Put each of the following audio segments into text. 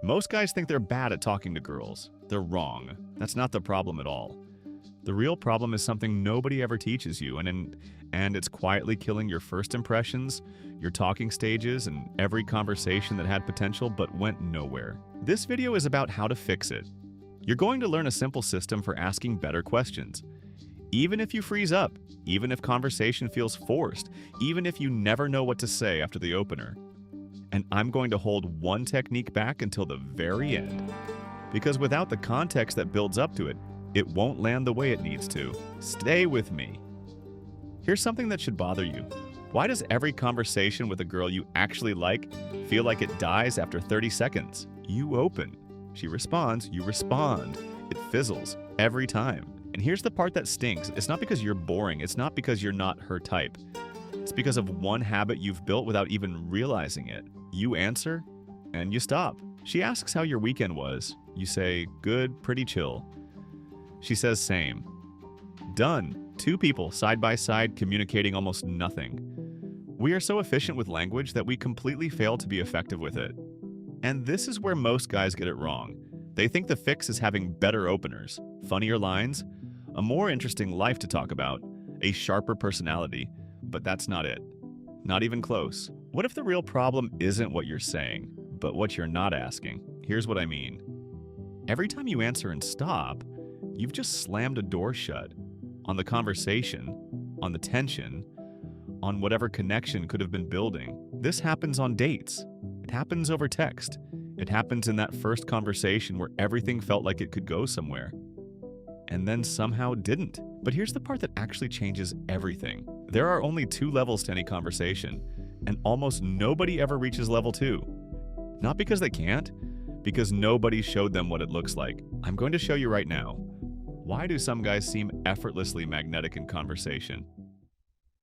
Most guys think they're bad at talking to girls. They're wrong. That's not the problem at all. The real problem is something nobody ever teaches you, and it's quietly killing your first impressions, your talking stages, and every conversation that had potential but went nowhere. This video is about how to fix it. You're going to learn a simple system for asking better questions. Even if you freeze up, even if conversation feels forced, even if you never know what to say after the opener. And I'm going to hold one technique back until the very end. Because without the context that builds up to it, it won't land the way it needs to. Stay with me. Here's something that should bother you. Why does every conversation with a girl you actually like feel like it dies after 30 seconds? You open. She responds, you respond. It fizzles every time. And here's the part that stinks. It's not because you're boring. It's not because you're not her type. It's because of one habit you've built without even realizing it. You answer, and you stop. She asks how your weekend was. You say, good, pretty chill. She says, same. Done. Two people side by side communicating almost nothing. We are so efficient with language that we completely fail to be effective with it. And this is where most guys get it wrong. They think the fix is having better openers, funnier lines, a more interesting life to talk about, a sharper personality, but that's not it. Not even close. What if the real problem isn't what you're saying, but what you're not asking? Here's what I mean. Every time you answer and stop, you've just slammed a door shut on the conversation, on the tension, on whatever connection could have been building. This happens on dates. It happens over text. It happens in that first conversation where everything felt like it could go somewhere. And then somehow didn't. But here's the part that actually changes everything. There are only 2 levels to any conversation, and almost nobody ever reaches level 2. Not because they can't, because nobody showed them what it looks like. I'm going to show you right now. Why do some guys seem effortlessly magnetic in conversation,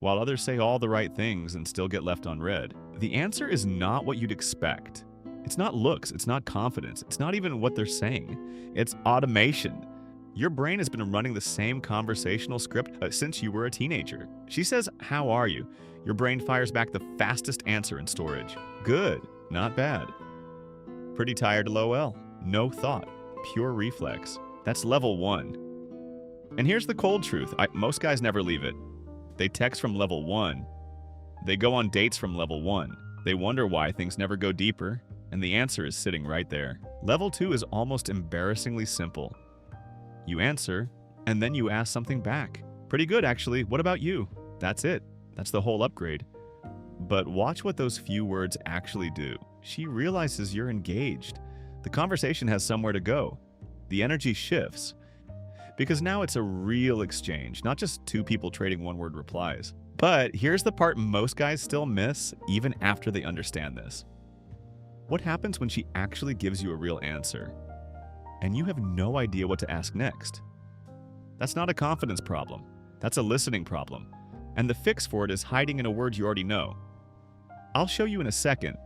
while others say all the right things and still get left unread? The answer is not what you'd expect. It's not looks, it's not confidence, it's not even what they're saying. It's automation. Your brain has been running the same conversational script since you were a teenager. She says, how are you? Your brain fires back the fastest answer in storage. Good, not bad. Pretty tired, lol. No thought, pure reflex. That's level 1. And here's the cold truth. Most guys never leave it. They text from level 1. They go on dates from level 1. They wonder why things never go deeper, and the answer is sitting right there. Level 2 is almost embarrassingly simple. You answer, and then you ask something back. Pretty good, actually. What about you? That's it. That's the whole upgrade. But watch what those few words actually do. She realizes you're engaged. The conversation has somewhere to go. The energy shifts. Because now it's a real exchange, not just 2 people trading one-word replies. But here's the part most guys still miss, even after they understand this. What happens when she actually gives you a real answer, and you have no idea what to ask next? That's not a confidence problem. That's a listening problem. And the fix for it is hiding in a word you already know. I'll show you in a second,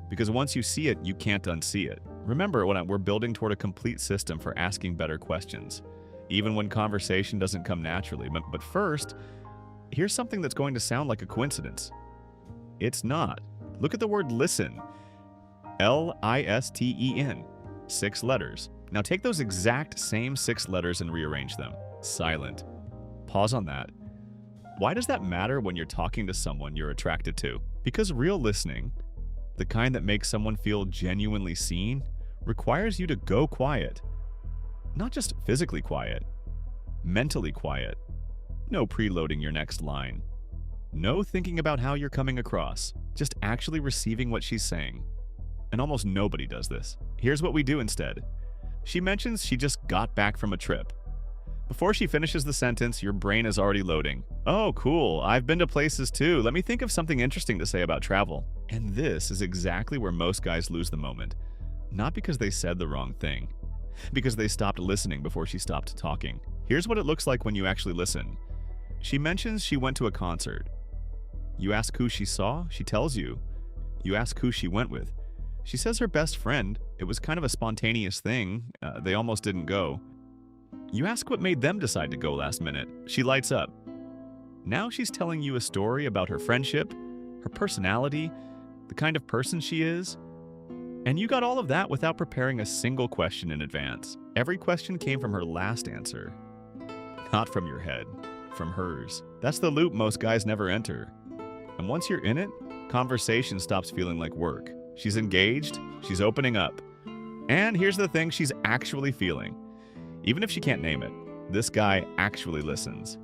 because once you see it, you can't unsee it. Remember, we're building toward a complete system for asking better questions, even when conversation doesn't come naturally. But first, here's something that's going to sound like a coincidence. It's not. Look at the word listen. L-I-S-T-E-N. 6 letters. Now take those exact same 6 letters and rearrange them. Silent. Pause on that. Why does that matter when you're talking to someone you're attracted to? Because real listening, the kind that makes someone feel genuinely seen, requires you to go quiet. Not just physically quiet, mentally quiet. No preloading your next line. No thinking about how you're coming across. Just actually receiving what she's saying. And almost nobody does this. Here's what we do instead. She mentions she just got back from a trip. Before she finishes the sentence, your brain is already loading. Oh, cool. I've been to places too. Let me think of something interesting to say about travel. And this is exactly where most guys lose the moment. Not because they said the wrong thing. Because they stopped listening before she stopped talking. Here's what it looks like when you actually listen. She mentions she went to a concert. You ask who she saw, she tells you. You ask who she went with. She says her best friend. It was kind of a spontaneous thing. They almost didn't go. You ask what made them decide to go last minute. She lights up. Now she's telling you a story about her friendship, her personality, the kind of person she is. And you got all of that without preparing a single question in advance. Every question came from her last answer. Not from your head, from hers. That's the loop most guys never enter. And once you're in it, conversation stops feeling like work. She's engaged, she's opening up. And here's the thing she's actually feeling. Even if she can't name it, this guy actually listens.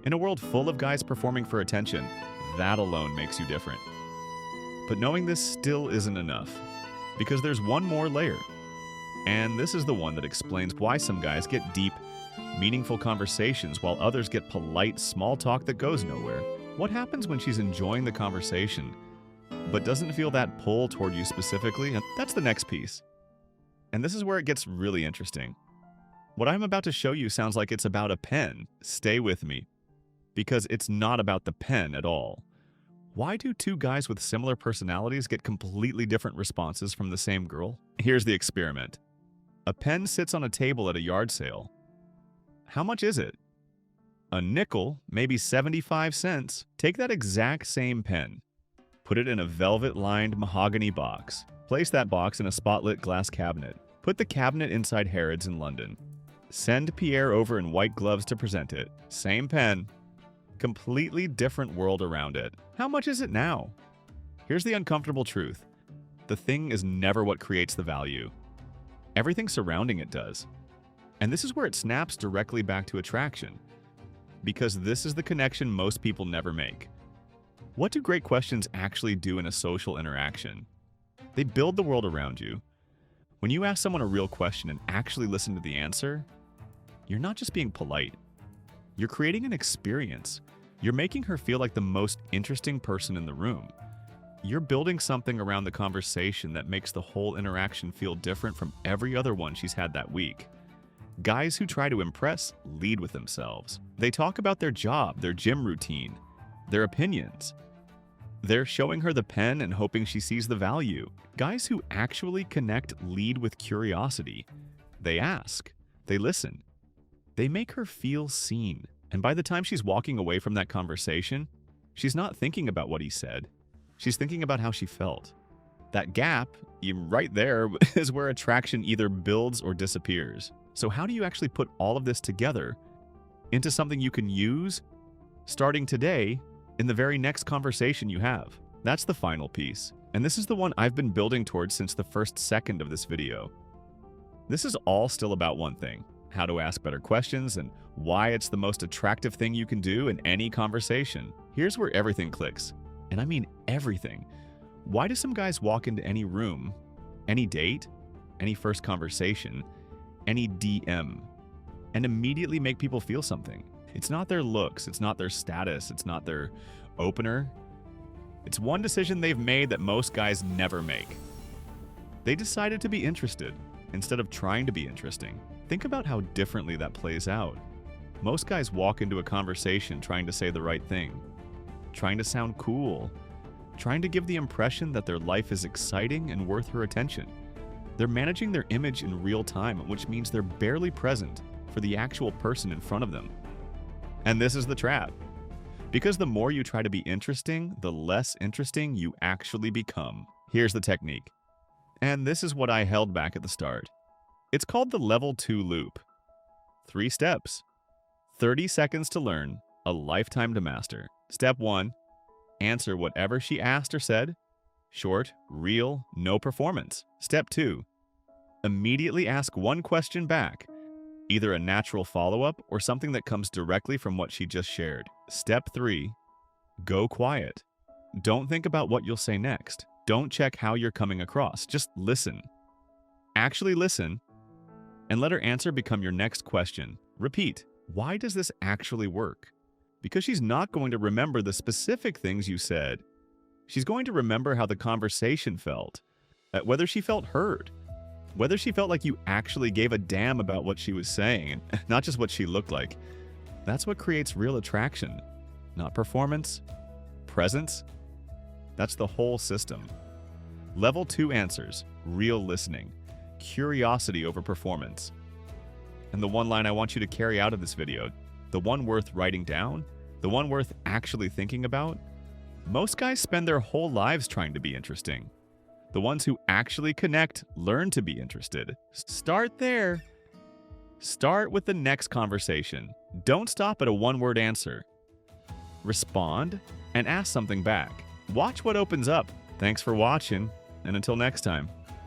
In a world full of guys performing for attention, that alone makes you different. But knowing this still isn't enough, because there's one more layer. And this is the one that explains why some guys get deep, meaningful conversations while others get polite, small talk that goes nowhere. What happens when she's enjoying the conversation, but doesn't feel that pull toward you specifically? And that's the next piece. And this is where it gets really interesting. What I'm about to show you sounds like it's about a pen. Stay with me, because it's not about the pen at all. Why do two guys with similar personalities get completely different responses from the same girl? Here's the experiment. A pen sits on a table at a yard sale. How much is it? A nickel, maybe 75 cents. Take that exact same pen. Put it in a velvet-lined mahogany box. Place that box in a spotlit glass cabinet. Put the cabinet inside Harrods in London. Send Pierre over in white gloves to present it. Same pen. Completely different world around it. How much is it now? Here's the uncomfortable truth. The thing is never what creates the value. Everything surrounding it does. And this is where it snaps directly back to attraction. Because this is the connection most people never make. What do great questions actually do in a social interaction? They build the world around you. When you ask someone a real question and actually listen to the answer, you're not just being polite. You're creating an experience. You're making her feel like the most interesting person in the room. You're building something around the conversation that makes the whole interaction feel different from every other one she's had that week. Guys who try to impress lead with themselves. They talk about their job, their gym routine, their opinions. They're showing her the pen and hoping she sees the value. Guys who actually connect lead with curiosity. They ask. They listen. They make her feel seen. And by the time she's walking away from that conversation, she's not thinking about what he said. She's thinking about how she felt. That gap, right there, is where attraction either builds or disappears. So how do you actually put all of this together into something you can use starting today in the very next conversation you have? That's the final piece. And this is the one I've been building towards since the first second of this video. This is all still about one thing: how to ask better questions and why it's the most attractive thing you can do in any conversation. Here's where everything clicks. And I mean everything. Why do some guys walk into any room, any date, any first conversation, any DM, and immediately make people feel something? It's not their looks, it's not their status, it's not their opener. It's one decision they've made that most guys never make. They decided to be interested instead of trying to be interesting. Think about how differently that plays out. Most guys walk into a conversation trying to say the right thing, trying to sound cool, trying to give the impression that their life is exciting and worth her attention. They're managing their image in real time, which means they're barely present for the actual person in front of them. And this is the trap. Because the more you try to be interesting, the less interesting you actually become. Here's the technique. And this is what I held back at the start. It's called the Level 2 loop. 3 steps. 30 seconds to learn, a lifetime to master. Step 1. Answer whatever she asked or said. Short, real, no performance. Step 2. Immediately ask one question back, either a natural follow-up or something that comes directly from what she just shared. Step 3. Go quiet. Don't think about what you'll say next. Don't check how you're coming across. Just listen. Actually listen, and let her answer become your next question. Repeat. Why does this actually work? Because she's not going to remember the specific things you said. She's going to remember how the conversation felt, whether she felt heard, whether she felt like you actually gave a damn about what she was saying, and not just what she looked like. That's what creates real attraction, not performance, presence. That's the whole system. Level 2 answers, real listening, curiosity over performance. And the one line I want you to carry out of this video, the one worth writing down, the one worth actually thinking about. Most guys spend their whole lives trying to be interesting. The ones who actually connect learn to be interested. Start there. Start with the next conversation. Don't stop at a one-word answer. Respond and ask something back. Watch what opens up. Thanks for watching, and until next time.